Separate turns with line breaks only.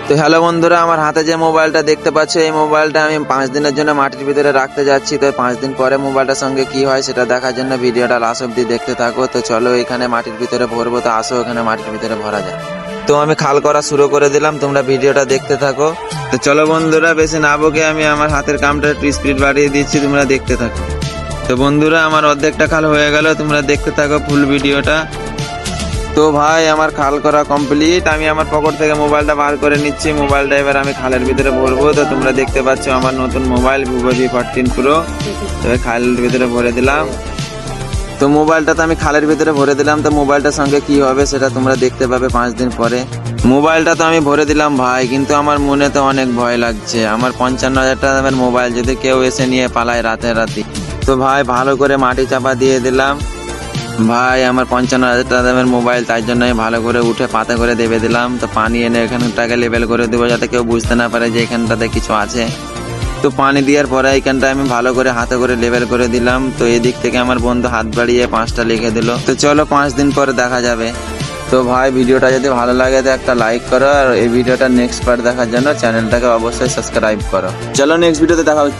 তো হ্যালো বন্ধুরা, আমার হাতে যে মোবাইলটা দেখতে পাচ্ছ, এই মোবাইলটা আমি 5 দিনের জন্য মাটির ভিতরে রাখতে যাচ্ছি। তো 5 দিন পরে মোবাইলটার সঙ্গে কি হয় সেটা দেখার জন্য ভিডিওটা লাস্ট অব্দি দেখতে থাকো। তো চলো এখানে মাটির ভিতরে ভরবো, তো আসো এখানে মাটির ভিতরে ভরা যায়। তো আমি খাল করা শুরু করে দিলাম, তোমরা ভিডিওটা দেখতে থাকো। তো চলো বন্ধুরা, বেশি না বকে আমি আমার হাতের কামটা একটু স্পিড বাড়িয়ে দিচ্ছি, তোমরা দেখতে থাকো। তো বন্ধুরা, আমার অর্ধেকটা খাল হয়ে গেল, তোমরা দেখতে থাকো ফুল ভিডিওটা। তো ভাই আমার খাল করা কমপ্লিট, আমি আমার পকেট থেকে মোবাইলটা বার করে নিচ্ছি। মোবাইলটা এবার আমি খালের ভিতরে ভরবো। তো তোমরা দেখতে পাচ্ছ আমার নতুন মোবাইল Vivo V14 Pro। তো খালের ভিতরে ভরে দিলাম। তো মোবাইলটা তো আমি খালের ভিতরে ভরে দিলাম। তো মোবাইলটার সঙ্গে কি হবে সেটা তোমরা দেখতে পাবে 5 দিন পরে। মোবাইলটা তো আমি ভরে দিলাম ভাই, কিন্তু আমার মনে তো অনেক ভয় লাগছে। আমার 55,000 টাকা দামের মোবাইল যদি কেউ এসে নিয়ে পালায় রাতে রাতে। তো ভাই ভালো করে মাটি চাপা দিয়ে দিলাম। ভাই আমার 55,000 টাকা দামের মোবাইল, তাই জন্য আমি ভালো করে উঠে পাতে করে দেবে দিলাম। তো পানি এনে এখানটাকে লেবেল করে দেবো, যাতে কেউ বুঝতে না পারে যে এখানটাতে কিছু আছে। তো পানি দেওয়ার পরে এইখানটা আমি ভালো করে হাতে করে লেবেল করে দিলাম। তো এদিক থেকে আমার বন্ধু হাত বাড়িয়ে 5টা লিখে দিল। তো চলো 5 দিন পরে দেখা যাবে। তো ভাই ভিডিওটা যদি ভালো লাগে তো একটা লাইক করো, আর এই ভিডিওটা নেক্সট পার্ট দেখার জন্য চ্যানেলটাকে অবশ্যই সাবস্ক্রাইব করো। চলো নেক্সট ভিডিওতে দেখা হচ্ছে।